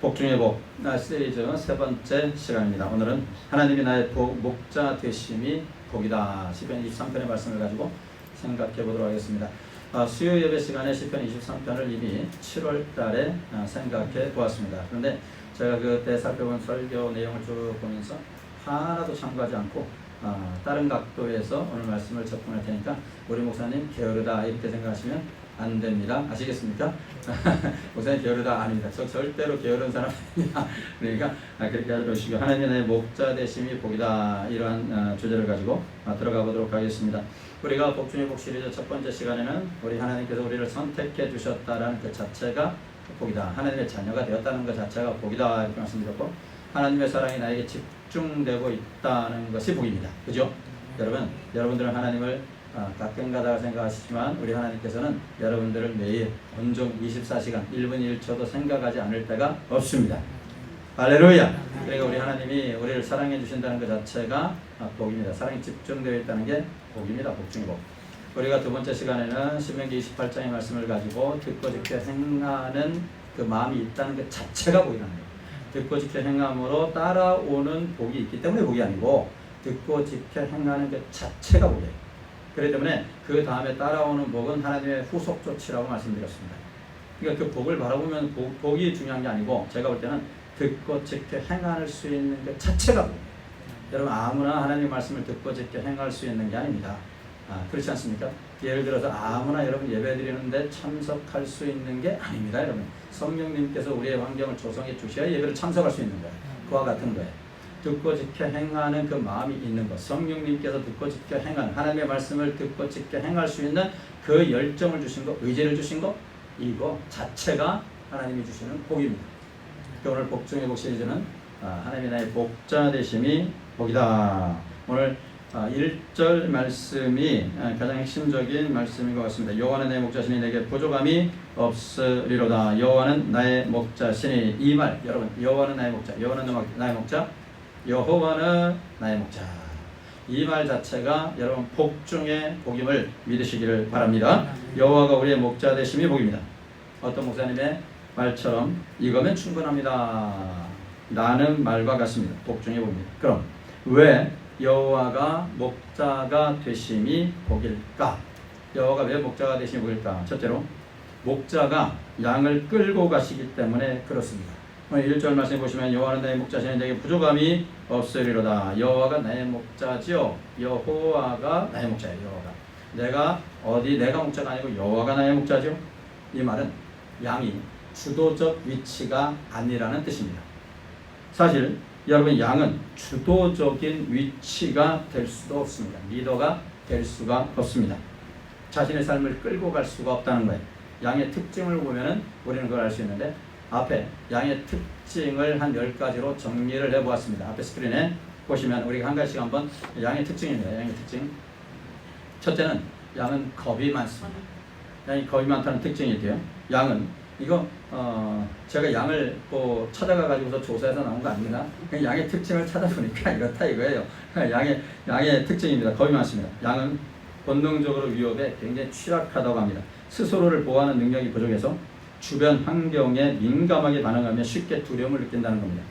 복중의 복 시리즈 세 번째 시간입니다. 오늘은 하나님이 나의 목자 되심이 복이다. 시편 23편의 말씀을 가지고 생각해 보도록 하겠습니다. 수요 예배 시간에 시편 23편을 이미 7월 달에 생각해 보았습니다. 그런데 제가 그때 살펴본 설교 내용을 쭉 보면서 하나도 참고하지 않고 다른 각도에서 오늘 말씀을 접근할 테니까 우리 목사님 게으르다 이렇게 생각하시면 안 됩니다. 아시겠습니까? 목사님 게으르다 아닙니다. 저 절대로 게으른 사람 아닙니다. 그러니까 그렇게 알아두시고 하나님의 나의 목자 되심이 복이다. 이러한 주제를 가지고 들어가 보도록 하겠습니다. 우리가 복중의 복 시리즈 첫 번째 시간에는 우리 하나님께서 우리를 선택해 주셨다라는 그 자체가 복이다. 하나님의 자녀가 되었다는 것 자체가 복이다. 이렇게 말씀드렸고 하나님의 사랑이 나에게 집중되고 있다는 것이 복입니다. 그죠? 여러분들은 하나님을 가끔가다 생각하시지만 우리 하나님께서는 여러분들을 매일 온종 24시간 1분 1초도 생각하지 않을 때가 없습니다. 할렐루야. 그러니까 우리 하나님이 우리를 사랑해 주신다는 것 자체가 복입니다. 사랑이 집중되어 있다는 게 복입니다. 복중의 복. 우리가 두 번째 시간에는 신명기 28장의 말씀을 가지고 듣고 지켜 행하는 그 마음이 있다는 것 자체가 복이라는 거예요. 듣고 지켜 행함으로 따라오는 복이 있기 때문에 복이 아니고 듣고 지켜 행하는 것 자체가 복이에요. 그렇기 때문에 그 다음에 따라오는 복은 하나님의 후속 조치라고 말씀드렸습니다. 그러니까 그 복을 바라보면 복이 중요한 게 아니고 제가 볼 때는 듣고 지켜 행할 수 있는 것 자체가 복이에요. 여러분 아무나 하나님의 말씀을 듣고 지켜 행할 수 있는 게 아닙니다. 그렇지 않습니까? 예를 들어서 아무나 여러분 예배 드리는데 참석할 수 있는 게 아닙니다. 여러분 성령님께서 우리의 환경을 조성해 주셔야 예배를 참석할 수 있는 거예요. 그와 같은 거예요. 듣고 지켜 행하는 그 마음이 있는 것, 성령님께서 듣고 지켜 행하는 하나님의 말씀을 듣고 지켜 행할 수 있는 그 열정을 주신 것, 의지를 주신 것, 이거 자체가 하나님이 주시는 복입니다. 오늘 복중의 복 시리즈는 하나님의 나의 목자 되심이 복이다. 오늘 1절 말씀이 가장 핵심적인 말씀인 것 같습니다. 여호와는 나의 목자시니 내게 부족함이 없으리로다. 여호와는 나의 목자시니 이 말 여러분 여호와는 나의 목자, 여호와는 나의 목자, 여호와는 나의 목자. 이 말 자체가 여러분 복중의 복임을 믿으시기를 바랍니다. 여호와가 우리의 목자 되심이 복입니다. 어떤 목사님의 말처럼 이거면 충분합니다. 라는 말과 같습니다. 복중의 복입니다. 그럼 왜 여호와가 목자가 되심이 복일까? 여호와가 왜 목자가 되심이 복일까? 첫째로 목자가 양을 끌고 가시기 때문에 그렇습니다. 1절 말씀 보시면 여호와는 나의 목자시니 내게 부족함이 없으리로다. 여호와가 나의 목자지요. 여호와가 나의 목자예요. 여호와가 내가 목자가 아니고 여호와가 나의 목자죠. 이 말은 양이 주도적 위치가 아니라는 뜻입니다. 사실 여러분 양은 주도적인 위치가 될 수도 없습니다. 리더가 될 수가 없습니다. 자신의 삶을 끌고 갈 수가 없다는 거예요. 양의 특징을 보면은 우리는 그걸 알 수 있는데 앞에 양의 특징을 한 10가지로 정리를 해보았습니다. 앞에 스크린에 보시면 우리가 한 가지씩 한번 양의 특징입니다. 양의 특징. 첫째는 양은 겁이 많습니다. 양이 겁이 많다는 특징이 있대요. 양은 이거 제가 양을 찾아가 가지고서 조사해서 나온 거 아닙니다. 그냥 양의 특징을 찾아보니까 이렇다 이거예요. 양의 특징입니다. 겁이 많습니다. 양은 본능적으로 위협에 굉장히 취약하다고 합니다. 스스로를 보호하는 능력이 부족해서 주변 환경에 민감하게 반응하며 쉽게 두려움을 느낀다는 겁니다.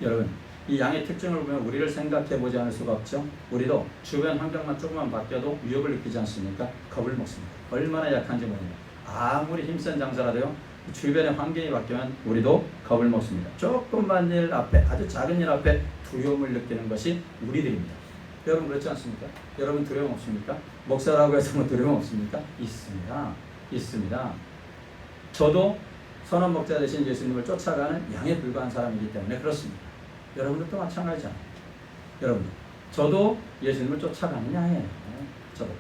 여러분 이 양의 특징을 보면 우리를 생각해 보지 않을 수가 없죠. 우리도 주변 환경만 조금만 바뀌어도 위협을 느끼지 않습니까? 겁을 먹습니다. 얼마나 약한지 모릅니다. 아무리 힘센 장사라도요 주변의 환경이 바뀌면 우리도 겁을 먹습니다. 조금만 일 앞에 아주 작은 일 앞에 두려움을 느끼는 것이 우리들입니다. 여러분 그렇지 않습니까? 여러분 두려움 없습니까? 목사라고 해서 뭐 두려움 없습니까? 있습니다. 저도 선한 목자 되신 예수님을 쫓아가는 양에 불과한 사람이기 때문에 그렇습니다. 여러분들도 마찬가지잖아요. 여러분 저도 예수님을 쫓아가는 양이에요. 저도.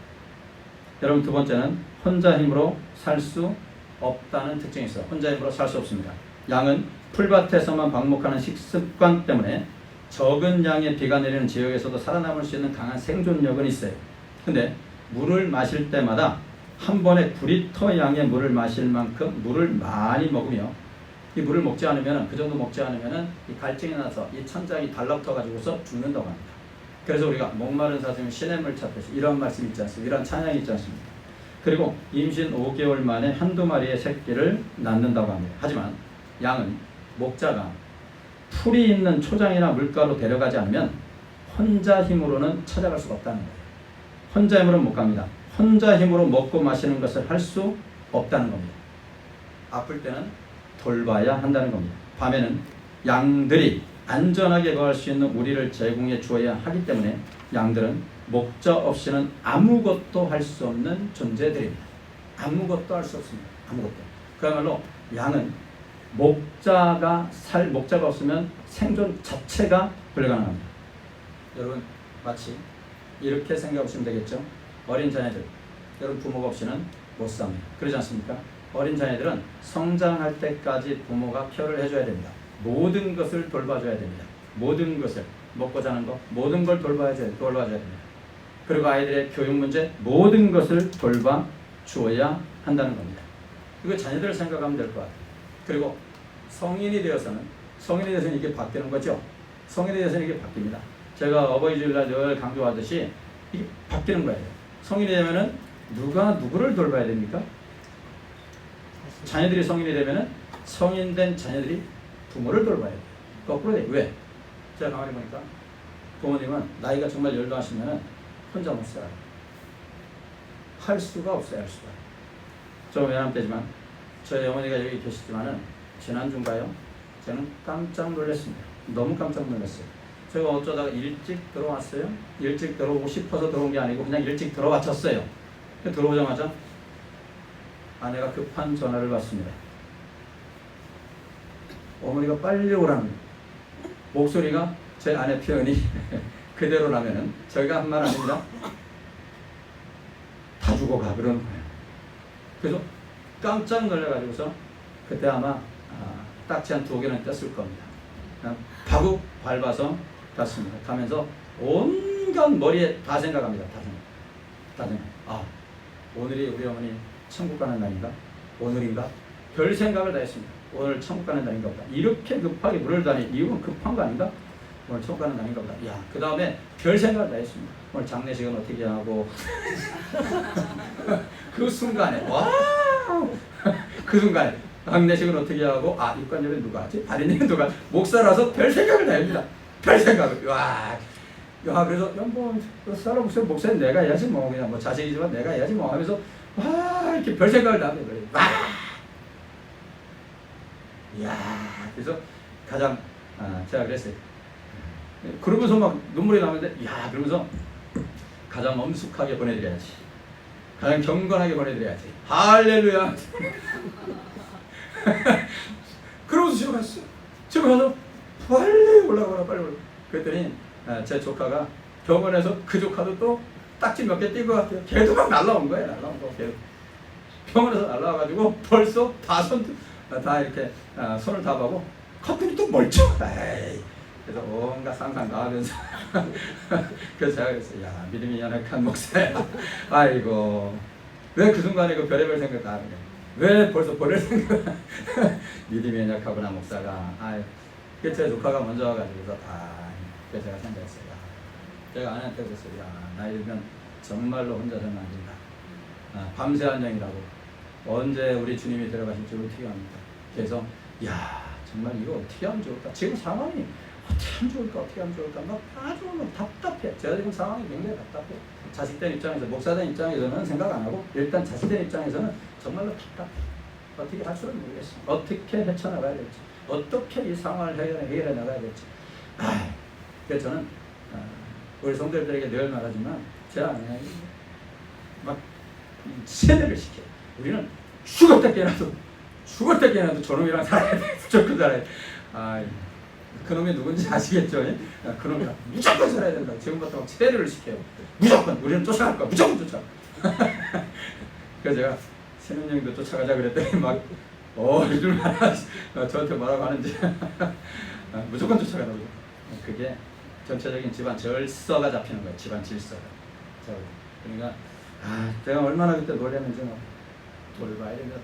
여러분 두 번째는 혼자 힘으로 살 수 없다는 특징이 있어요. 혼자 힘으로 살 수 없습니다. 양은 풀밭에서만 방목하는 식습관 때문에 적은 양의 비가 내리는 지역에서도 살아남을 수 있는 강한 생존력은 있어요. 근데 물을 마실 때마다 한 번에 9리터 양의 물을 마실 만큼 물을 많이 먹으며 이 물을 먹지 않으면 그 정도 먹지 않으면 이 갈증이 나서 이 천장이 달라붙어 가지고서 죽는다고 합니다. 그래서 우리가 목마른 사슴이 시냇물 찾듯이 이런 말씀 있지 않습니까? 이런 찬양이 있지 않습니까? 그리고 임신 5개월 만에 한두 마리의 새끼를 낳는다고 합니다. 하지만 양은 목자가 풀이 있는 초장이나 물가로 데려가지 않으면 혼자 힘으로는 찾아갈 수가 없다는 거예요. 혼자 힘으로는 못 갑니다. 혼자 힘으로 먹고 마시는 것을 할 수 없다는 겁니다. 아플 때는 돌봐야 한다는 겁니다. 밤에는 양들이 안전하게 거할 수 있는 우리를 제공해 주어야 하기 때문에 양들은 목자 없이는 아무것도 할 수 없는 존재들입니다. 아무것도 할 수 없습니다. 아무것도. 그야말로 양은 목자가 없으면 생존 자체가 불가능합니다. 여러분 마치 이렇게 생각하시면 되겠죠. 어린 자녀들, 여러분 부모가 없이는 못 삽니다. 그러지 않습니까? 어린 자녀들은 성장할 때까지 부모가 케어를 해줘야 됩니다. 모든 것을 돌봐줘야 됩니다. 모든 것을, 먹고 자는 것, 모든 걸 돌봐줘야 됩니다. 그리고 아이들의 교육 문제, 모든 것을 돌봐주어야 한다는 겁니다. 이거 자녀들을 생각하면 될 것 같아요. 그리고 성인이 되어서는 이게 바뀌는 거죠. 성인이 되어서는 이게 바뀝니다. 제가 어버이 주일날 늘 강조하듯이 이게 바뀌는 거예요. 성인이 되면은 누가 누구를 돌봐야 됩니까? 자녀들이 성인이 되면은 성인된 자녀들이 부모를 돌봐야 돼요. 거꾸로 돼요. 왜? 제가 가만히 보니까 부모님은 나이가 정말 연로하시면은 혼자 못 살아요. 할 수가 없어요. 할 수가. 좀 미안한 때지만 저희 어머니가 여기 계시지만은 지난주인가요? 저는 깜짝 놀랐습니다. 너무 깜짝 놀랐어요. 제가 어쩌다가 일찍 들어왔어요. 일찍 들어오고 싶어서 들어온 게 아니고 그냥 일찍 들어왔었어요. 들어오자마자 아내가 급한 전화를 받습니다. 어머니가 빨리 오라는 거예요. 목소리가 제 아내 표현이 그대로라면은 저희가 한 말 아닙니다. 다 주고 가 그러는 거예요. 그래서 깜짝 놀라가지고서 그때 아마 딱지 한 2개는 뗐을 겁니다. 그냥 바구 밟아서 갔습니다. 가면서 온갖 머리에 다 생각합니다. 다 생각. 오늘이 우리 어머니 천국 가는 날인가? 오늘인가? 별 생각을 다 했습니다. 오늘 천국 가는 날인가 보다. 이렇게 급하게 물을 다니 이유는 급한 거 아닌가? 오늘 천국 가는 날인가 보다. 그 다음에 별 생각을 다 했습니다. 오늘 장례식은 어떻게 하고 그 순간에 그 순간에 장례식은 어떻게 하고 입관절은 누가 하지? 발인은 누가 목사라서 별 생각을 다 합니다. 별 생각을 그래서 뭐 살아보세요. 목사는 내가 해야지 뭐 그냥 뭐 자식이지만 내가 해야지 뭐 하면서 이렇게 별 생각을 다 합니다. 그래서 가장 제가 그랬어요. 그러면서 막 눈물이 나는데 그러면서 가장 엄숙하게 보내드려야지. 가장 경건하게 보내드려야지. 할렐루야. 그러면서 집에 갔어요. 집에 가서 빨리 올라가라. 그랬더니 제 조카가 병원에서 그 조카도 또 딱지 몇 개 띈 것 같아요. 걔도 막 날라온 거예요. 날라온 거. 걔 병원에서 날라와가지고 벌써 다 이렇게 손을 다 봐고 컸더니 또 멀쩡. 그래서 온갖 상상 다 하면서 그래서 제가 그랬어요. 믿음이 연약한 목사야. 아이고 왜 그 순간에 그 별의별 생각 다 하는 거야. 왜 벌써 버릴 생각. 믿음이 연약하구나 목사가. 그래서 제 조카가 먼저 와가지고서 그래서 제가 생각했어요. 제가 아내한테 그랬어요. 나이 들면 정말로 혼자서는 안 된다. 밤새 안녕이라고. 언제 우리 주님이 데려가실지 어떻게 합니까? 그래서 정말 이거 어떻게 하면 좋을까? 지금 상황이 어떻게 하면 좋을까? 막 아주 답답해. 제가 지금 상황이 굉장히 답답해. 자식된 입장에서, 목사된 입장에서는 생각 안 하고 일단 자식된 입장에서는 정말로 답답해. 어떻게 할 줄은 모르겠어. 어떻게 헤쳐나가야 될지, 어떻게 이 상황을 해결해 나가야 될지. 그래서 저는 우리 성도들에게 늘 말하지만 제가 막 세뇌를 시켜요. 우리는 죽을 때 깨어나도 저놈이랑 살아야 돼. 무조건 살아야 돼. 그놈이 누군지 아시겠죠? 그놈이랑 무조건 살아야 된다. 지금부터 막 세뇌를 시켜요. 무조건 우리는 쫓아갈 거야. 무조건 쫓아가. 그래서 제가 신혼여행도 쫓아가자 그랬더니 막 얼마나 저한테 뭐라고 하는지 무조건 쫓아가라고. 그게 전체적인 집안 질서가 잡히는 거예요. 집안 질서가. 그러니까 제가 얼마나 그때 놀랐는지 돌봐야 됩니다.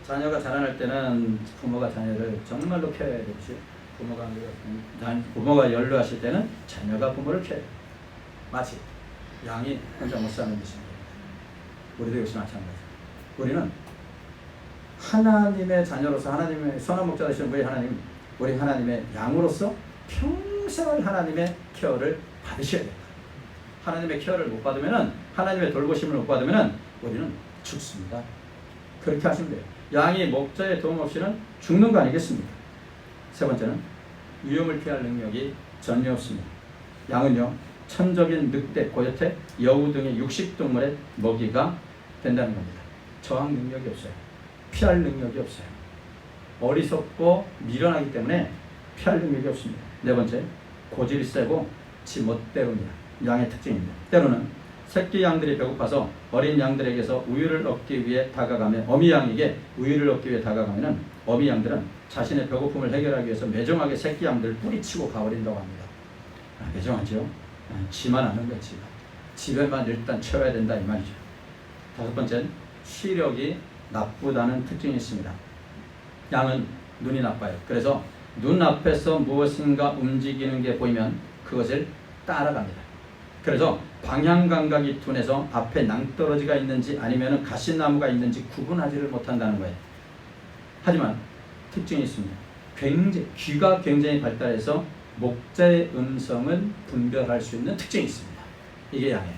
자녀가 자라날 때는 부모가 자녀를 정말로 케어해야 되듯이 부모가 연로하실 때는 자녀가 부모를 케어해요. 마치 양이 혼자 못 사는 것입니다. 우리도 역시 마찬가지. 우리는 하나님의 자녀로서 하나님의 선한 목자 되시는 분이 하나님 우리 하나님의 양으로서 평생을 하나님의 케어를 받으셔야 됩니다. 하나님의 케어를 못 받으면은, 하나님의 돌보심을 못 받으면은 우리는 죽습니다. 그렇게 하시면 돼요. 양이 목자의 도움 없이는 죽는 거 아니겠습니까? 세 번째는 위험을 피할 능력이 전혀 없습니다. 양은요, 천적인 늑대, 고요태, 여우 등의 육식동물의 먹이가 된다는 겁니다. 저항 능력이 없어요. 피할 능력이 없어요. 어리석고 미련하기 때문에 피할 능력이 없습니다. 네 번째, 고집이 세고 지멋대로입니다. 양의 특징입니다. 때로는 새끼 양들이 배고파서 어린 양들에게서 우유를 얻기 위해 다가가면, 어미 양에게 우유를 얻기 위해 다가가면은 어미 양들은 자신의 배고픔을 해결하기 위해서 매정하게 새끼 양들을 뿌리치고 가버린다고 합니다. 매정하죠? 지만 아는 거야, 지만. 집에만 일단 채워야 된다 이 말이죠. 다섯 번째는 시력이 나쁘다는 특징이 있습니다. 양은 눈이 나빠요. 그래서 눈 앞에서 무엇인가 움직이는 게 보이면 그것을 따라갑니다. 그래서 방향 감각이 둔해서 앞에 낭떠러지가 있는지 아니면 가시나무가 있는지 구분하지를 못한다는 거예요. 하지만 특징이 있습니다. 귀가 굉장히 발달해서 목자의 음성을 분별할 수 있는 특징이 있습니다. 이게 양이에요.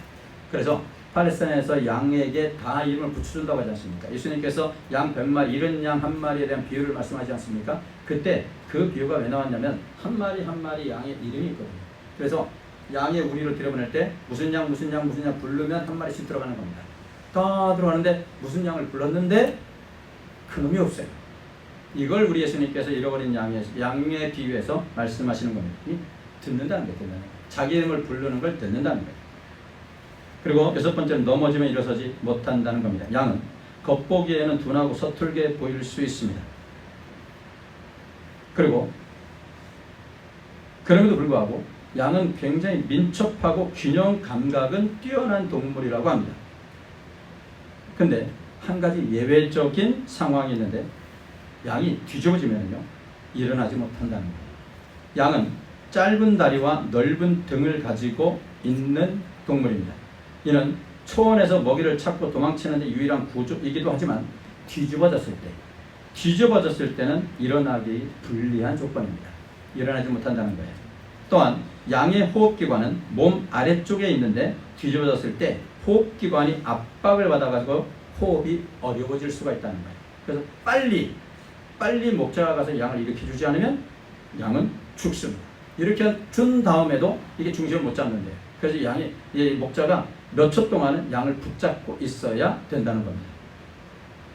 그래서 팔레스타인에서 양에게 다 이름을 붙여준다고 하지 않습니까? 예수님께서 양 100마리, 잃은 양 한 마리에 대한 비유를 말씀하지 않습니까? 그때 그 비유가 왜 나왔냐면 한 마리 한 마리 양의 이름이 있거든요. 그래서 양의 우리를 들여보낼 때 무슨 양 부르면 한 마리씩 들어가는 겁니다. 다 들어가는데 무슨 양을 불렀는데 그놈이 없어요. 이걸 우리 예수님께서 잃어버린 양의 비유에서 말씀하시는 겁니다. 듣는다는 거예요. 듣는. 자기 이름을 부르는 걸 듣는다는 거예요. 그리고 여섯 번째는 넘어지면 일어서지 못한다는 겁니다. 양은 겉보기에는 둔하고 서툴게 보일 수 있습니다. 그리고 그럼에도 불구하고 양은 굉장히 민첩하고 균형 감각은 뛰어난 동물이라고 합니다. 근데 한 가지 예외적인 상황이 있는데 양이 뒤집어지면요 일어나지 못한다는 거예요. 양은 짧은 다리와 넓은 등을 가지고 있는 동물입니다. 이는 초원에서 먹이를 찾고 도망치는 데 유일한 구조이기도 하지만 뒤집어졌을 때는 일어나기 불리한 조건입니다. 일어나지 못한다는 거예요. 또한 양의 호흡기관은 몸 아래쪽에 있는데 뒤집어졌을 때 호흡기관이 압박을 받아가지고 호흡이 어려워질 수가 있다는 거예요. 그래서 빨리 목자가 가서 양을 일으켜주지 않으면 양은 죽습니다. 이렇게 준 다음에도 이게 중심을 못 잡는데요. 그래서 이 목자가 몇 초 동안은 양을 붙잡고 있어야 된다는 겁니다.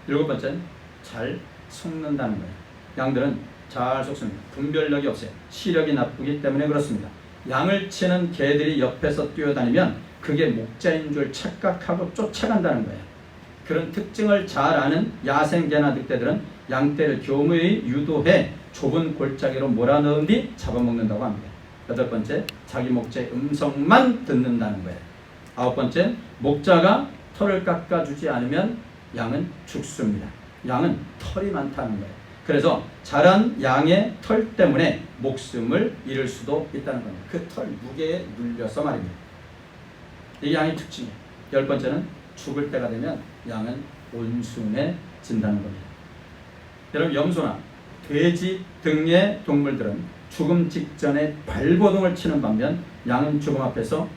일곱 번째는 잘 속는다는 거예요. 양들은 잘 속습니다. 분별력이 없어요. 시력이 나쁘기 때문에 그렇습니다. 양을 치는 개들이 옆에서 뛰어다니면 그게 목자인 줄 착각하고 쫓아간다는 거예요. 그런 특징을 잘 아는 야생개나 늑대들은 양떼를 교묘히 유도해 좁은 골짜기로 몰아넣은 뒤 잡아먹는다고 합니다. 여덟 번째, 자기 목자의 음성만 듣는다는 거예요. 아홉 번째, 목자가 털을 깎아주지 않으면 양은 죽습니다. 양은 털이 많다는 거예요. 그래서 자란 양의 털 때문에 목숨을 잃을 수도 있다는 겁니다. 그 털 무게에 눌려서 말입니다. 이게 양의 특징이에요. 열 번째는 죽을 때가 되면 양은 온순해진다는 겁니다. 여러분, 염소나 돼지 등의 동물들은 죽음 직전에 발버둥을 치는 반면 양은 죽음 앞에서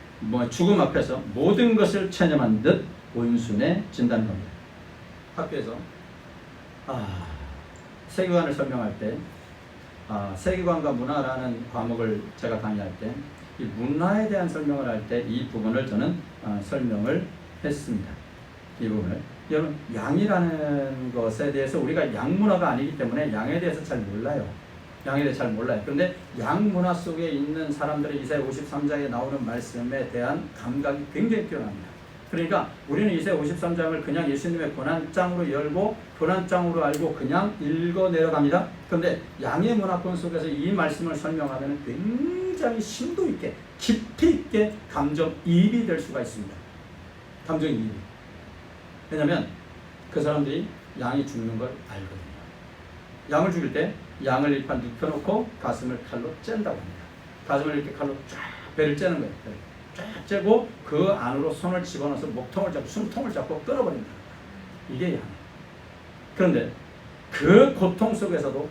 모든 것을 체념한 듯 온순해진다는 겁니다. 학교에서 세계관을 설명할 때 세계관과 문화라는 과목을 제가 강의할 때 이 문화에 대한 설명을 할 때 이 부분을 저는 설명을 했습니다. 이 부분을. 여러분, 양이라는 것에 대해서 우리가 양 문화가 아니기 때문에 양에 대해서 잘 몰라요. 그런데 양 문화 속에 있는 사람들의 이사야 53장에 나오는 말씀에 대한 감각이 굉장히 뛰어납니다. 그러니까 우리는 이사야 53장을 그냥 예수님의 고난장으로 열고 고난장으로 알고 그냥 읽어 내려갑니다. 그런데 양의 문화권 속에서 이 말씀을 설명하면 굉장히 심도 있게 깊이 있게 감정이입이 될 수가 있습니다. 감정이입이. 왜냐하면 그 사람들이 양이 죽는 걸 알거든요. 양을 죽일 때 양을 일판 눕혀놓고 가슴을 칼로 짠다고 합니다. 가슴을 이렇게 칼로 쫙 배를 째는 거예요. 쫙 째고 그 안으로 손을 집어넣어서 목통을 잡고 숨통을 잡고 끊어버린다. 이게 양. 그런데 그 고통 속에서도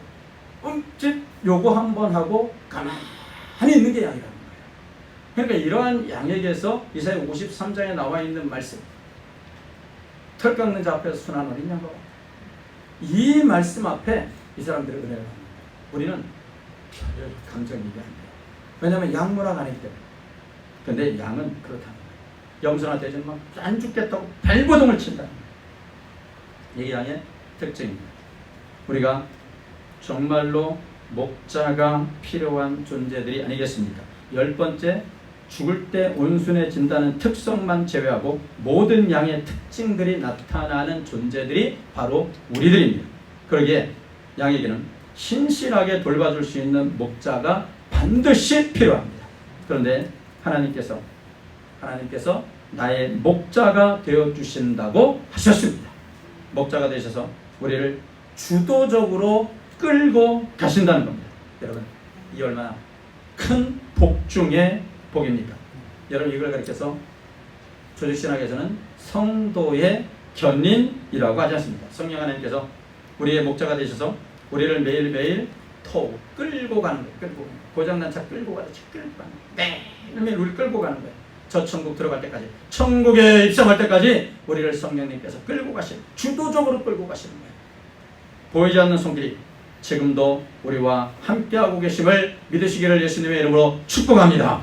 요거 한번 하고 가만히 있는 게 양이라는 거예요. 그러니까 이러한 양에게서 이사야 53장에 나와 있는 말씀, 털 깎는 자 앞에서 순한 어린 양과 이 말씀 앞에 이 사람들의 은혜를 받는 거예요. 우리는 별 감정이 안 돼요. 왜냐하면 양문화가 아니기 때문에. 근데 양은 그렇다는 거예요. 염소나 돼지는 막 안 죽겠다고 발버둥을 친다는 거예요. 이게 양의 특징입니다. 우리가 정말로 목자가 필요한 존재들이 아니겠습니까? 10번째, 죽을 때 온순해진다는 특성만 제외하고 모든 양의 특징들이 나타나는 존재들이 바로 우리들입니다. 그러기에 양에게는 신실하게 돌봐줄 수 있는 목자가 반드시 필요합니다. 그런데 하나님께서 나의 목자가 되어주신다고 하셨습니다. 목자가 되셔서 우리를 주도적으로 끌고 가신다는 겁니다. 여러분, 이 얼마나 큰 복 중의 복입니까? 여러분, 이걸 가리켜서 조직신학에서는 성도의 견인이라고 하지 않습니까? 성령 하나님께서 우리의 목자가 되셔서 우리를 매일매일 끌고 가는 거예요. 끌고 고장난 차 끌고 가듯이 끌고 가는 거예요. 매일매일 우리 끌고 가는 거예요. 저 천국 들어갈 때까지, 천국에 입성할 때까지 우리를 성령님께서 끌고 가시는, 주도적으로 끌고 가시는 거예요. 보이지 않는 손길이 지금도 우리와 함께하고 계심을 믿으시기를 예수님의 이름으로 축복합니다.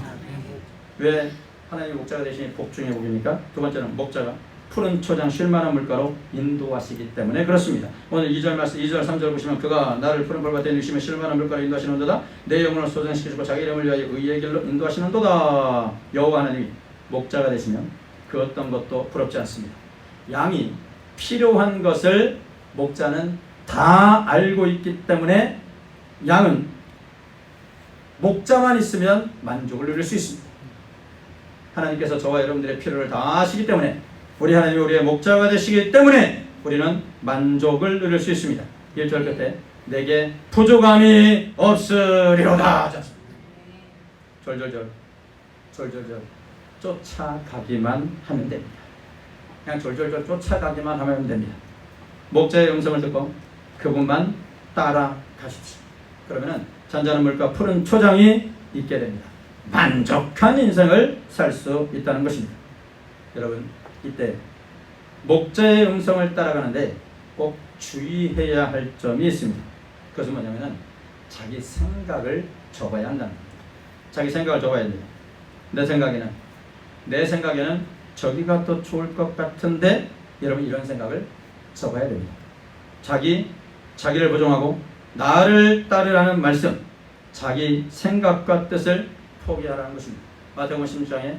왜 하나님의 목자가 되시니 복 중의 복입니까? 두 번째는 목자가 푸른 초장 쉴만한 물가로 인도하시기 때문에 그렇습니다. 오늘 2절 말씀 2절 3절 보시면 그가 나를 푸른 벌과 된 쉴만한 물가로 인도하시는도다. 내 영혼을 소생시키시고 자기 이름을 위하여 의의 길로 인도하시는도다. 여호와 하나님이 목자가 되시면 그 어떤 것도 부럽지 않습니다. 양이 필요한 것을 목자는 다 알고 있기 때문에 양은 목자만 있으면 만족을 누릴 수 있습니다. 하나님께서 저와 여러분들의 필요를 다 아시기 때문에, 우리 하나님이 우리의 목자가 되시기 때문에 우리는 만족을 누릴 수 있습니다. 1절 끝에 내게 부족함이 없으리로다 하지 않습니까? 졸졸졸 쫓아가기만 하면 됩니다. 그냥 졸졸졸 쫓아가기만 하면 됩니다. 목자의 음성을 듣고 그분만 따라가십시오. 그러면 잔잔한 물과 푸른 초장이 있게 됩니다. 만족한 인생을 살 수 있다는 것입니다. 여러분, 이때 목자의 음성을 따라가는데 꼭 주의해야 할 점이 있습니다. 그것은 뭐냐면 자기 생각을 접어야 한다는 겁니다. 자기 생각을 접어야 됩니다. 내 생각에는 저기가 더 좋을 것 같은데, 여러분 이런 생각을 접어야 됩니다. 자기를 부정하고 나를 따르라는 말씀, 자기 생각과 뜻을 포기하라는 것입니다. 마태복음 16장에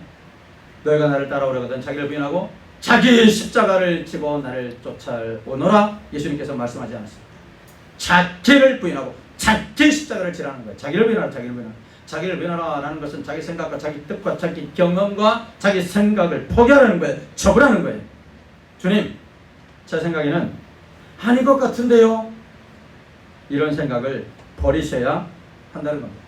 너희가 나를 따라오려거든 자기를 부인하고 자기 십자가를 지고 나를 쫓아오너라 예수님께서 말씀하지 않았습니다. 자기를 부인하고 자기 십자가를 지라는 거예요. 자기를 부인하라라는 것은 자기 생각과 자기 뜻과 자기 경험과 자기 생각을 포기하라는 거예요. 접으라는 거예요. 주님, 제 생각에는 아닌 것 같은데요. 이런 생각을 버리셔야 한다는 겁니다.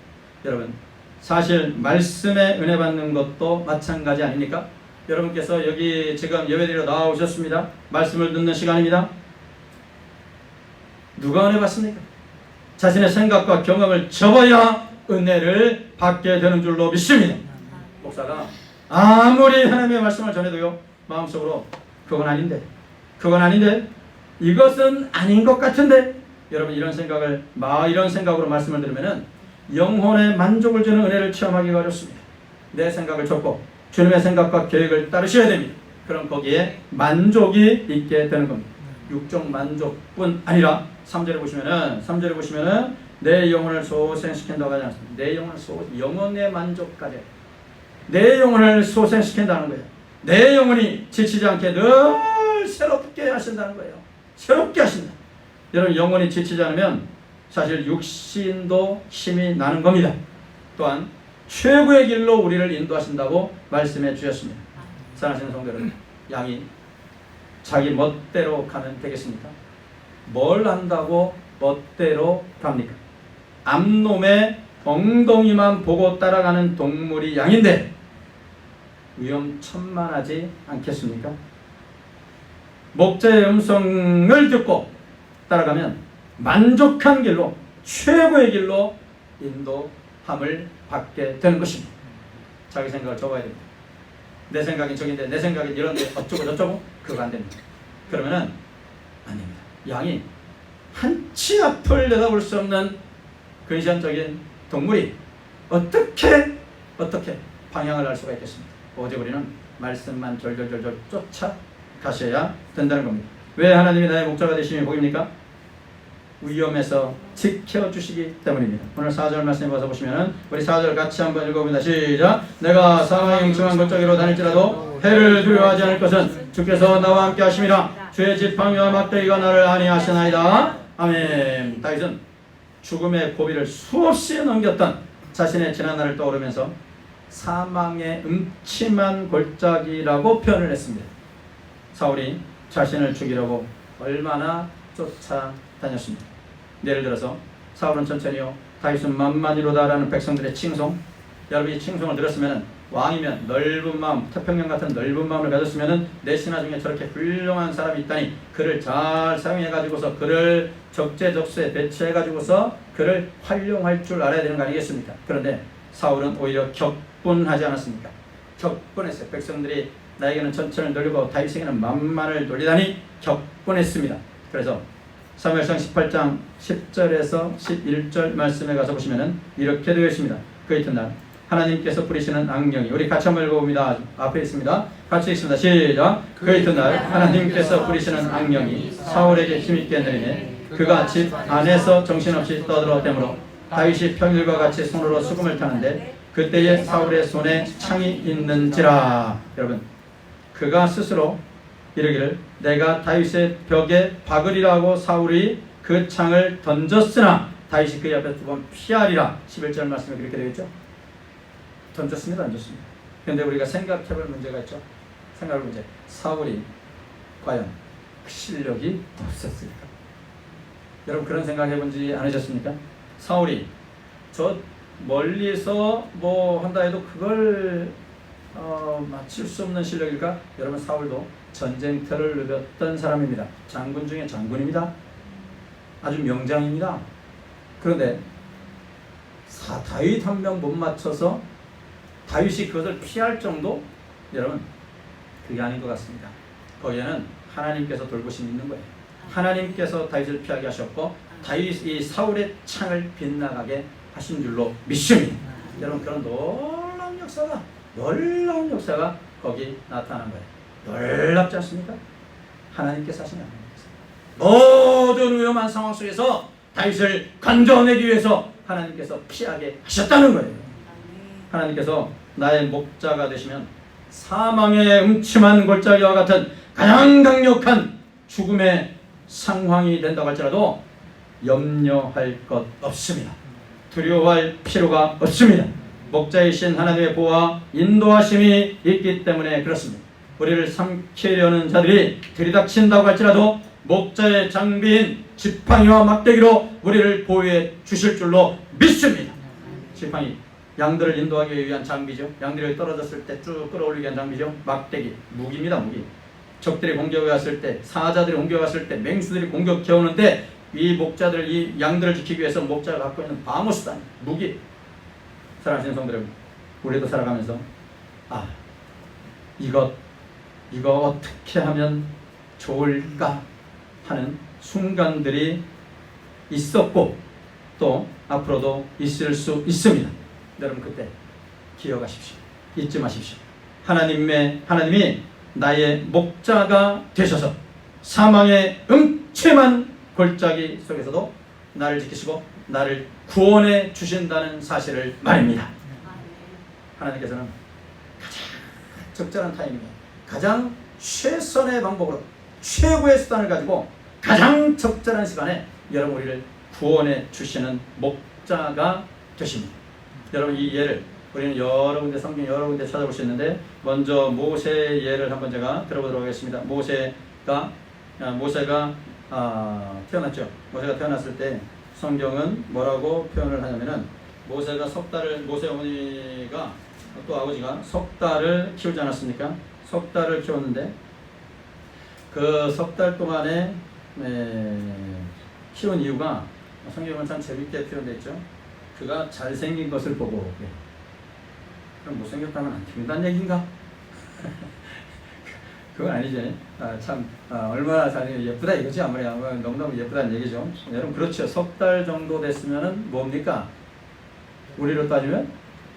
여러분, 사실 말씀에 은혜 받는 것도 마찬가지 아닙니까? 여러분께서 여기 지금 예배드리러 나오셨습니다. 말씀을 듣는 시간입니다. 누가 은혜 받습니까? 자신의 생각과 경험을 접어야 은혜를 받게 되는 줄로 믿습니다. 목사가 아무리 하나님의 말씀을 전해도요, 마음속으로 그건 아닌데, 이것은 아닌 것 같은데, 여러분 이런 생각으로 말씀을 들으면은 영혼의 만족을 주는 은혜를 체험하기가 어렵습니다. 내 생각을 접고 주님의 생각과 계획을 따르셔야 됩니다. 그럼 거기에 만족이 있게 되는 겁니다. 육적 만족뿐 아니라 3절에 보시면은 내 영혼을 소생시킨다고 하지 않습니다. 내 영혼을 영혼의 만족까지 내 영혼을 소생시킨다는 거예요. 내 영혼이 지치지 않게 늘 새롭게 하신다는 거예요. 새롭게 하신다. 여러분, 영혼이 지치지 않으면 사실 육신도 힘이 나는 겁니다. 또한 최고의 길로 우리를 인도하신다고 말씀해 주셨습니다. 사랑하시는 성도 여러분, 양이 자기 멋대로 가면 되겠습니까? 뭘 한다고 멋대로 갑니까? 암놈의 엉덩이만 보고 따라가는 동물이 양인데 위험천만하지 않겠습니까? 목자의 음성을 듣고 따라가면 만족한 길로 최고의 길로 인도함을 받게 되는 것입니다. 자기 생각을 접어야 됩니다. 내 생각이 저긴데 내 생각이 이런데 어쩌고 저쩌고 그거 안 됩니다. 그러면은 안 됩니다. 양이 한 치 앞을 내다볼 수 없는 근시안적인 동물이 어떻게 방향을 알 수가 있겠습니까? 오직 우리는 말씀만 졸졸졸졸 쫓아가셔야 된다는 겁니다. 왜 하나님이 나의 목자가 되심이 복입니까? 위험에서 지켜주시기 때문입니다. 오늘 4절 말씀 봐서 보시면은 우리 4절 같이 한번 읽어봅니다. 시작. 내가 사망의 음침한 골짜기로 다닐지라도 해를 두려워하지 않을 것은 주께서 나와 함께 하심이라. 주의 지팡이와 막대기가 나를 안위하시나이다. 아멘. 다윗은 죽음의 고비를 수없이 넘겼던 자신의 지난날을 떠오르면서 사망의 음침한 골짜기라고 표현을 했습니다. 사울이 자신을 죽이려고 얼마나 쫓아다녔습니다. 예를 들어서 사울은 천천히요, 다윗은 만만이로다라는 백성들의 칭송, 여러분이 칭송을 들었으면 왕이면 넓은 마음, 태평양 같은 넓은 마음을 가졌으면 내 신하 중에 저렇게 훌륭한 사람이 있다니 그를 잘 사용해가지고서 그를 적재적소에 배치해가지고서 그를 활용할 줄 알아야 되는 거 아니겠습니까? 그런데 사울은 오히려 격분하지 않았습니까? 격분했어요. 백성들이 나에게는 천천을 돌리고 다윗에게는 만만을 돌리다니 격분했습니다. 그래서 사무엘상 18장 10절에서 11절 말씀에 가서 보시면은 이렇게 되어 있습니다. 그 이튿날 하나님께서 뿌리시는 악령이, 우리 같이 한번 읽어봅니다. 앞에 있습니다. 같이 읽습니다. 시작. 그 이튿날 하나님께서 뿌리시는 악령이 사울에게 힘있게 내리매 그가 집 안에서 정신없이 떠들어대므로 다윗이 평일과 같이 손으로 수금을 타는데 그때에 사울의 손에 창이 있는지라. 여러분, 그가 스스로 이르기를 내가 다윗의 벽에 박으리라고 사울이 그 창을 던졌으나 다윗이 그 앞에 두 번 피하리라. 11절 말씀에 그렇게 되겠죠. 던졌습니다. 안 졌습니다. 그런데 우리가 생각해볼 문제가 있죠. 생각할 문제. 사울이 과연 그 실력이 없었을까? 여러분 그런 생각 해본지 않으셨습니까? 사울이 저 멀리서 뭐 한다 해도 그걸 맞출 수 없는 실력일까? 여러분 사울도 전쟁터를 누볐던 사람입니다. 장군 중에 장군입니다. 아주 명장입니다. 그런데 다윗 한 명 못 맞춰서 다윗이 그것을 피할 정도? 여러분 그게 아닌 것 같습니다. 거기에는 하나님께서 돌보심이 있는 거예요. 하나님께서 다윗을 피하게 하셨고 다윗이 사울의 창을 빗나가게 하신 줄로 믿습니다. 여러분 그런 놀라운 역사가 거기 나타난 거예요. 놀랍지 않습니까? 하나님께서 하신 하나님께서 모든 위험한 상황 속에서 다윗을 건져내기 위해서 하나님께서 피하게 하셨다는 거예요. 하나님께서 나의 목자가 되시면 사망의 음침한 골짜기와 같은 가장 강력한 죽음의 상황이 된다고 할지라도 염려할 것 없습니다. 두려워할 필요가 없습니다. 목자이신 하나님의 보호와 인도하심이 있기 때문에 그렇습니다. 우리를 삼키려는 자들이 들이닥친다고 할지라도 목자의 장비인 지팡이와 막대기로 우리를 보호해 주실 줄로 믿습니다. 지팡이, 양들을 인도하기 위한 장비죠. 양들이 떨어졌을 때 쭉 끌어올리기 위한 장비죠. 막대기, 무기입니다. 무기. 적들이 공격해 왔을 때, 사자들이 공격해 왔을 때, 맹수들이 공격해 오는데 이 목자들, 이 양들을 지키기 위해서 목자가 갖고 있는 방어수단, 무기. 사랑하시는 성도 여러분, 우리도 살아가면서 이거 어떻게 하면 좋을까 하는 순간들이 있었고 또 앞으로도 있을 수 있습니다. 여러분 그때 기억하십시오. 잊지 마십시오. 하나님이 나의 목자가 되셔서 사망의 음침한 골짜기 속에서도 나를 지키시고 나를 구원해 주신다는 사실을 말입니다. 하나님께서는 가장 적절한 타이밍에 가장 최선의 방법으로 최고의 수단을 가지고 가장 적절한 시간에 여러분 우리를 구원해 주시는 목자가 되십니다. 여러분 이 예를 우리는 여러 군데 성경 여러 군데 찾아볼 수 있는데 먼저 모세의 예를 한번 제가 들어보도록 하겠습니다. 모세가 태어났죠. 모세가 태어났을 때 성경은 뭐라고 표현을 하냐면은 모세 어머니가 또 아버지가 석 달을 키우지 않았습니까? 석 달을 키웠는데 그 석 달 동안에 키운 이유가 성경은 참 재밌게 표현되어 있죠. 그가 잘생긴 것을 보고 그럼 못생겼다면 안 키운다는 얘기인가? 그건 아니지. 얼마나 예쁘다 이거지. 아무리 너무너무 예쁘다는 얘기죠. 여러분 그렇죠. 석 달 정도 됐으면은 뭡니까? 우리로 따지면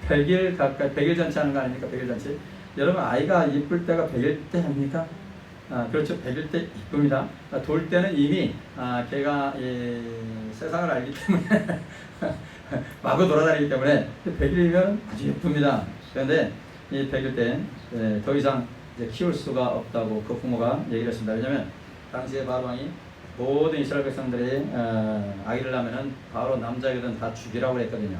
100일 가까이 100일 잔치 하는 거 아닙니까? 100일 잔치. 여러분 아이가 이쁠 때가 100일 때 합니까? 그렇죠. 100일 때 이쁩니다. 돌 때는 이미 걔가 세상을 알기 때문에 마구 돌아다니기 때문에 100일이면 아주 예쁩니다. 그런데 이 100일 때 더 이상 키울 수가 없다고 그 부모가 얘기를 했습니다. 왜냐하면 당시에 바로 왕이 모든 이스라엘 백성들이 아기를 낳으면 바로 남자이든 다 죽이라고 했거든요.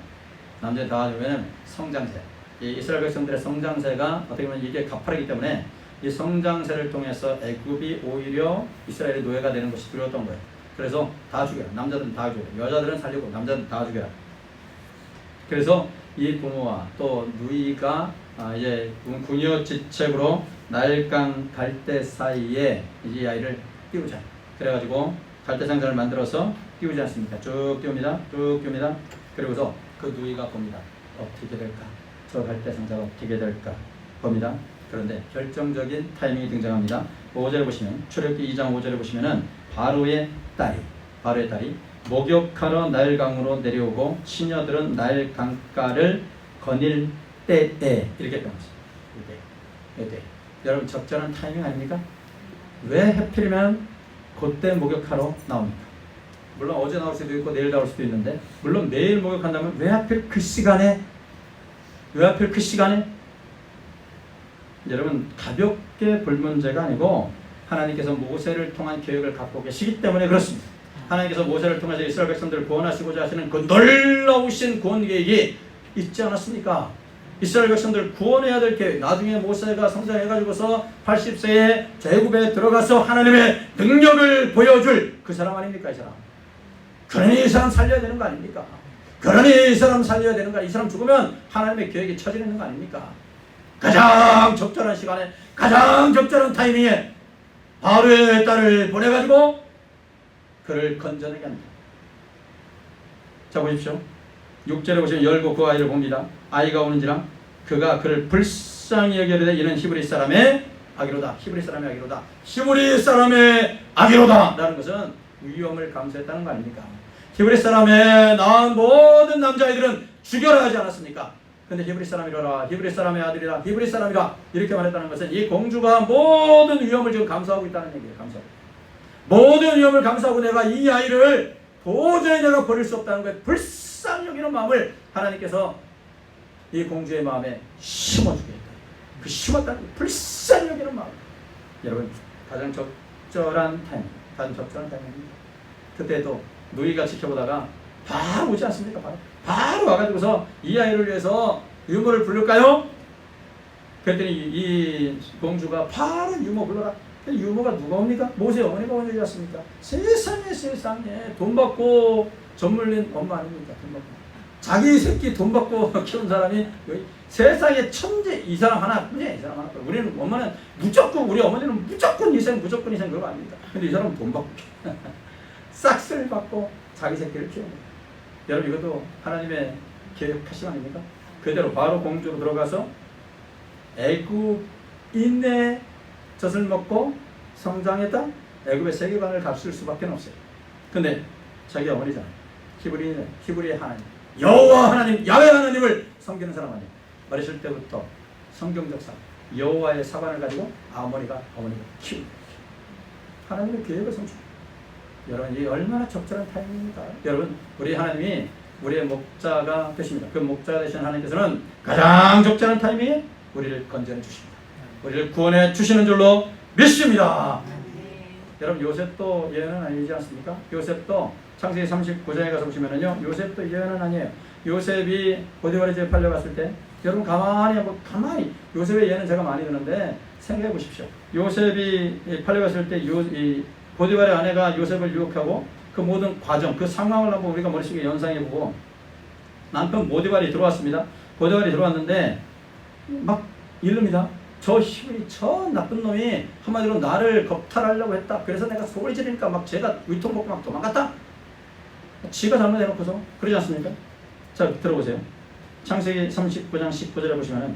남자 다 죽으면 성장세. 이 이스라엘 백성들의 성장세가 어떻게 보면 이게 가파르기 때문에 이 성장세를 통해서 애굽이 오히려 이스라엘의 노예가 되는 것이 두려웠던 거예요. 그래서 다 죽여라. 남자들은 다 죽여라. 여자들은 살리고 남자들은 다 죽여라. 그래서 이 부모와 또 누이가 이제 궁여지책으로 날강 갈대 사이에 이 아이를 띄우자. 그래가지고 갈대상자를 만들어서 띄우지 않습니까? 쭉 띄웁니다. 쭉 띄웁니다. 그리고서 그 누이가 봅니다. 어떻게 될까? 저 갈대상자가 어떻게 될까? 봅니다. 그런데 결정적인 타이밍이 등장합니다. 5절에 보시면 출애굽기 2장 5절에 보시면은 바로의 딸이 목욕하러 나일강으로 내려오고 시녀들은 나일 강가를 거닐 때에 이렇게 표현합니다. 이때. 여러분 적절한 타이밍 아닙니까? 왜 하필이면 그때 목욕하러 나옵니까? 물론 어제 나올 수도 있고 내일 나올 수도 있는데 물론 내일 목욕한다면 왜 하필 그 시간에 여러분 가볍게 볼 문제가 아니고 하나님께서 모세를 통한 계획을 갖고 계시기 때문에 그렇습니다. 하나님께서 모세를 통해서 이스라엘 백성들을 구원하시고자 하시는 그 놀라우신 구원 계획이 있지 않았습니까? 이스라엘 백성들을 구원해야 될 계획. 나중에 모세가 성장해가지고서 80세에 애굽에 들어가서 하나님의 능력을 보여줄 그 사람 아닙니까? 이 사람. 그러니 이 사람 살려야 되는 거 아닙니까? 그러니 이 사람 살려야 되는 거. 이 사람 죽으면 하나님의 계획이 처지는 거 아닙니까? 가장 적절한 시간에 가장 적절한 타이밍에 바로의 딸을 보내가지고 그를 건져내게 합니다. 자 보십시오. 6절에 보시면 열고 그 아이를 봅니다. 아이가 오는지라 그가 그를 불쌍히 여기려되 이는 히브리 사람의 아기로다. 히브리 사람의 아기로다. 히브리 사람의 아기로다. 라는 것은 위험을 감수했다는 거 아닙니까? 히브리 사람의 낳은 모든 남자아이들은 죽여라 하지 않았습니까? 근데 히브리 사람이라 히브리 사람의 아들이라 히브리 사람이라 이렇게 말했다는 것은 이 공주가 모든 위험을 지금 감수하고 있다는 얘기예요. 감수하고. 모든 위험을 감수하고 내가 이 아이를 도저히 내가 버릴 수 없다는 거예요. 불쌍히 여기는 마음을 하나님께서 이 공주의 마음에 심어주겠다. 그 심었다는 불쌍히 여기는 마음. 여러분 가장 적절한 타이밍입니다. 그때도 누이가 지켜보다가 바로 오지 않습니까? 바로 와가지고서 이 아이를 위해서 유모를 부를까요? 그랬더니 이 공주가 바로 유모 불러라. 유모가 누가 옵니까? 모세 어머니가 오는 지 않습니까? 세상에 돈 받고 젖물린 엄마 아닙니까? 돈 받고 자기 새끼 돈 받고 키운 사람이 세상에 천재 이 사람 하나뿐이야. 이 사람 하나뿐. 우리는 엄마는 무조건 우리 어머니는 무조건 희생 그거 아닙니까? 근데 이 사람은 돈 받고 싹쓸이 받고 자기 새끼를 키우는 거예요. 여러분 이것도 하나님의 계획하심 아닙니까? 그대로 바로 공주로 들어가서 애굽인의 젖을 먹고 성장했다. 애굽의 세계관을 값쓸 수밖에 없어요. 근데 자기 어머니잖아요. 히브리의 하나님 여호와 하나님 야훼 하나님을 섬기는 사람 아니에요. 어렸을 때부터 성경적 사람 여호와의 사관을 가지고 어머니가 키우는 하나님의 계획을 성취합니다. 여러분 이 얼마나 적절한 타이밍입니까? 여러분 우리 하나님이 우리의 목자가 되십니다. 그 목자가 되신 하나님께서는 가장 적절한 타이밍에 우리를 건져내 주십니다. 우리를 구원해 주시는 줄로 믿습니다. 여러분 요셉도 예언은 아니지 않습니까? 요셉도 창세기 39장에 가서 보시면은요 요셉도 예언은 아니에요. 요셉이 보디발의 집에 팔려갔을 때 여러분 가만히 요셉의 예언은 제가 많이 듣는데 생각해 보십시오. 요셉이 팔려갔을 때 보디발의 아내가 요셉을 유혹하고 그 모든 과정, 그 상황을 한번 우리가 머릿속에 연상해보고 남편 보디발이 들어왔습니다. 보디발이 들어왔는데 막 이릅니다. 저 나쁜 놈이 한마디로 나를 겁탈하려고 했다. 그래서 내가 소리 지르니까 막 제가 위통먹고 막 도망갔다. 지가 잘못해놓고서 그러지 않습니까? 자, 들어보세요. 창세기 39장 19절에 보시면은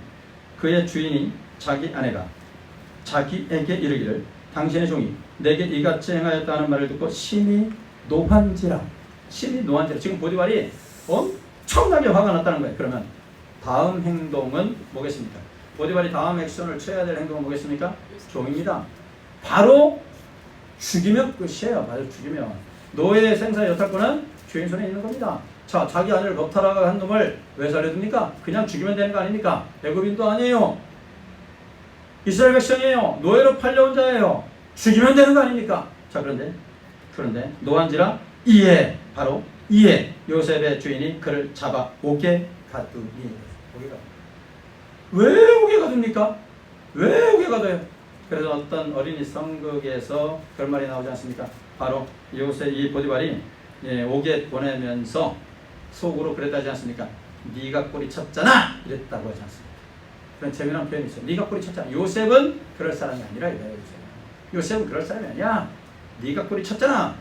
그의 주인이 자기 아내가 자기에게 이르기를 당신의 종이 내게 이같이 행하였다는 말을 듣고 심히 노한지라. 지금 보디발이 엄청나게 화가 났다는 거예요. 그러면 다음 행동은 뭐겠습니까? 보디발이 다음 액션을 취해야 될 행동은 뭐겠습니까? 종입니다. 바로 죽이면 끝이에요. 바로 죽이면. 노예의 생사의 여탈권은 주인 손에 있는 겁니다. 자, 자기 아내를 겁탈하고 한 놈을 왜 살려둡니까? 그냥 죽이면 되는 거 아닙니까? 애굽인도 아니에요. 이스라엘 백성이에요. 노예로 팔려온 자예요. 죽이면 되는 거 아닙니까? 자, 그런데 노한지라 이에, 바로 이에 요셉의 주인이 그를 잡아 옥에 가두니. 왜 옥에 가둡니까? 왜 옥에 가둬요? 그래서 어떤 어린이 성극에서 그런 말이 나오지 않습니까? 바로 요셉 이 보디발이 옥에 보내면서 속으로 그랬다지 않습니까? 네가 꼬리 쳤잖아! 이랬다고 하지 않습니까? 그런 재미난 표현이 있어요. 네가 꼬리 쳤잖아. 요셉은 그럴 사람이 아니라 이거예요. 요셉은 그럴 사람이 아니야. 네가 꼬리 쳤잖아.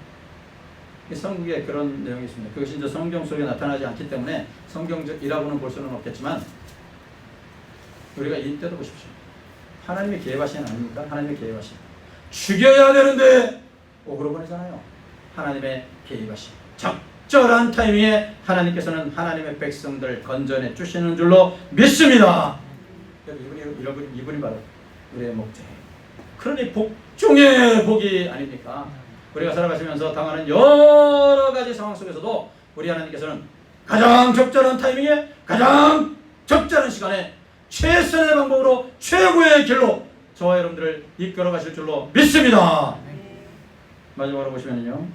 성국에 그런 내용이 있습니다. 그것이 이제 성경 속에 나타나지 않기 때문에 성경적이라고는 볼 수는 없겠지만 우리가 이때도 보십시오. 하나님의 계획하신 아닙니까? 하나님의 계획하신. 죽여야 되는데 옥으로 보내잖아요. 하나님의 계획하신. 적절한 타이밍에 하나님께서는 하나님의 백성들 건져내 주시는 줄로 믿습니다. 이분이 바로 우리의 목자예요. 그러니 복 중에 복이 아닙니까? 우리가 살아가시면서 당하는 여러 가지 상황 속에서도 우리 하나님께서는 가장 적절한 타이밍에 가장 적절한 시간에 최선의 방법으로 최고의 길로 저와 여러분들을 이끌어 가실 줄로 믿습니다. 마지막으로 보시면요,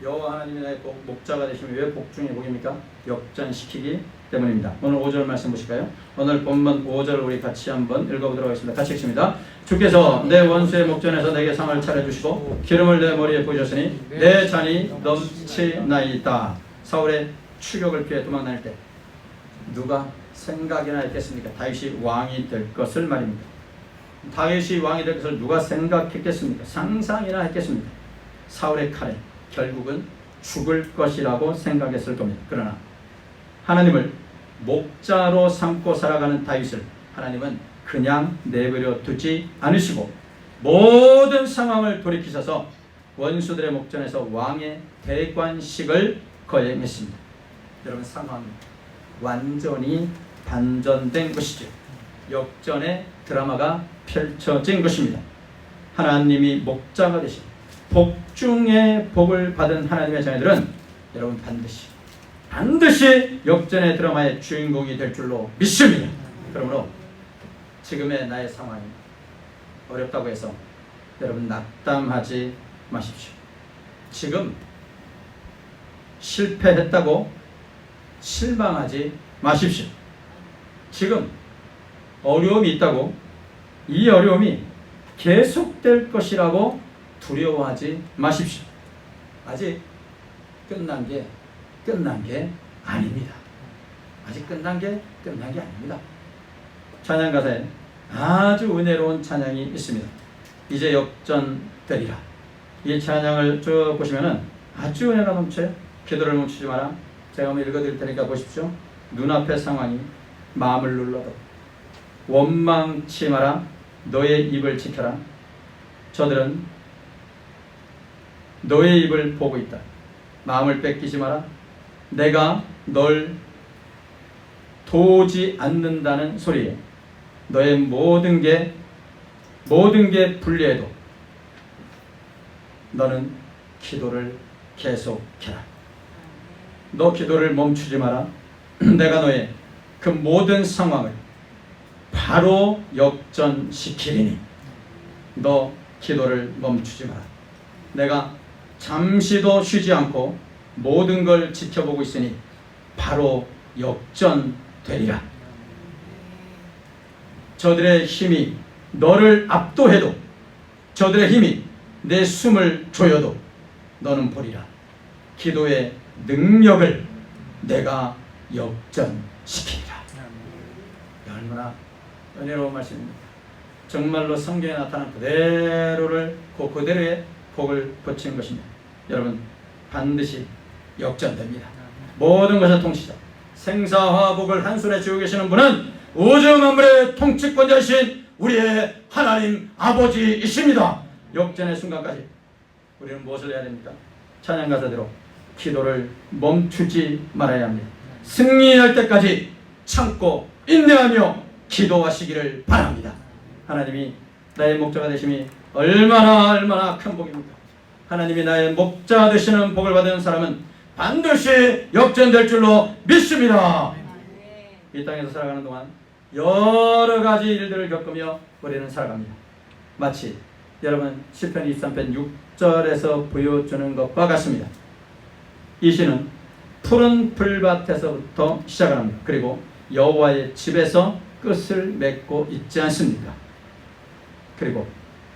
여호와 하나님이 나의 목자가 되시면 왜 복중의 복입니까? 역전시키기 때문입니다. 오늘 5절 말씀 보실까요? 오늘 본문 5절을 우리 같이 한번 읽어보도록 하겠습니다. 같이 읽습니다. 주께서 내 원수의 목전에서 내게 상을 차려주시고 기름을 내 머리에 부으셨으니 내 잔이 넘치나이다. 사울의 추격을 피해 도망다닐 때 누가 생각이나 했겠습니까? 다윗이 왕이 될 것을 말입니다. 다윗이 왕이 될 것을 누가 생각했겠습니까? 상상이나 했겠습니까? 사울의 칼에 결국은 죽을 것이라고 생각했을 겁니다. 그러나 하나님을 목자로 삼고 살아가는 다윗을 하나님은 그냥 내버려 두지 않으시고 모든 상황을 돌이키셔서 원수들의 목전에서 왕의 대관식을 거행했습니다. 여러분, 상황이 완전히 반전된 것이죠. 역전의 드라마가 펼쳐진 것입니다. 하나님이 목자가 되신 복중의 복을 받은 하나님의 자녀들은 여러분 반드시 역전의 드라마의 주인공이 될 줄로 믿습니다. 그러므로 지금의 나의 상황이 어렵다고 해서 여러분 낙담하지 마십시오. 지금 실패했다고 실망하지 마십시오. 지금 어려움이 있다고 이 어려움이 계속될 것이라고 두려워하지 마십시오. 아직 끝난 게 아닙니다. 아직 끝난 게 아닙니다. 찬양 가사에 아주 은혜로운 찬양이 있습니다. 이제 역전되리라. 이 찬양을 쭉 보시면은 아주 은혜가 넘쳐요. 기도를 멈추지 마라. 제가 한번 읽어드릴 테니까 보십시오. 눈앞의 상황이 마음을 눌러도 원망치 마라. 너의 입을 지켜라. 저들은 너의 입을 보고 있다. 마음을 뺏기지 마라. 내가 널 도우지 않는다는 소리에 너의 모든 게 불리해도 너는 기도를 계속해라. 너 기도를 멈추지 마라. 내가 너의 그 모든 상황을 바로 역전시키리니 너 기도를 멈추지 마라. 내가 잠시도 쉬지 않고 모든 걸 지켜보고 있으니 바로 역전되리라. 저들의 힘이 너를 압도해도 저들의 힘이 내 숨을 조여도 너는 보리라. 기도의 능력을 내가 역전시키리라. 얼마나 은혜로운 말씀입니다. 정말로 성경에 나타난 그대로의 복을 붙인 것입니다. 여러분 반드시 역전됩니다. 모든 것의 통치자, 생사화복을 한손에 쥐고 계시는 분은 우주 만물의 통치권자이신 우리의 하나님 아버지이십니다. 역전의 순간까지 우리는 무엇을 해야 됩니까? 찬양 가사대로 기도를 멈추지 말아야 합니다. 승리할 때까지 참고 인내하며 기도하시기를 바랍니다. 하나님이 나의 목자가 되심이 얼마나 큰 복입니까? 하나님이 나의 목자 되시는 복을 받은 사람은 반드시 역전될 줄로 믿습니다. 이 땅에서 살아가는 동안 여러 가지 일들을 겪으며 우리는 살아갑니다. 마치 여러분 시편 23편 6절에서 보여주는 것과 같습니다. 이 시는 푸른 풀밭에서부터 시작을 합니다. 그리고 여호와의 집에서 끝을 맺고 있지 않습니까? 그리고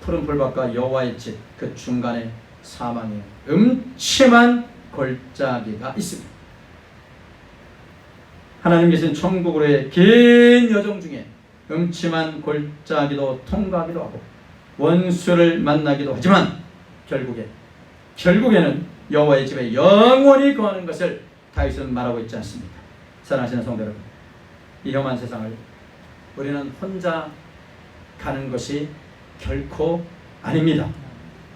푸른 풀밭과 여호와의 집 그 중간에 사망의 음침한 골짜기가 있습니다. 하나님께서는 천국으로의 긴 여정 중에 음침한 골짜기도 통과하기도 하고 원수를 만나기도 하지만 결국에는 여호와의 집에 영원히 거하는 것을 다윗은 말하고 있지 않습니까? 사랑하시는 성도 여러분, 이 험한 세상을 우리는 혼자 가는 것이 결코 아닙니다.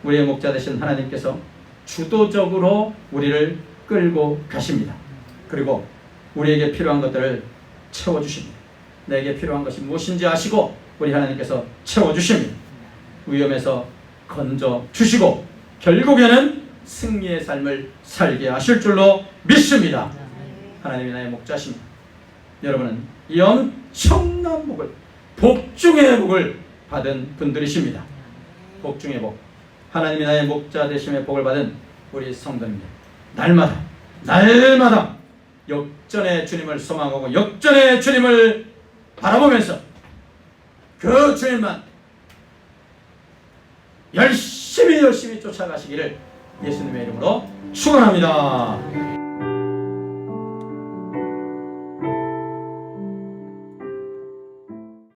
우리의 목자 되신 하나님께서 주도적으로 우리를 끌고 가십니다. 그리고 우리에게 필요한 것들을 채워주십니다. 내게 필요한 것이 무엇인지 아시고 우리 하나님께서 채워주십니다. 위험에서 건져주시고 결국에는 승리의 삶을 살게 하실 줄로 믿습니다. 하나님이 나의 목자십니다. 여러분은 이 엄청난 복을, 복중의 복을 받은 분들이십니다. 복중의 복, 하나님이 나의 목자 되심의 복을 받은 우리 성도입니다. 날마다 역전의 주님을 소망하고 역전의 주님을 바라보면서 그 주님만 열심히 쫓아가시기를 예수님의 이름으로 축원합니다.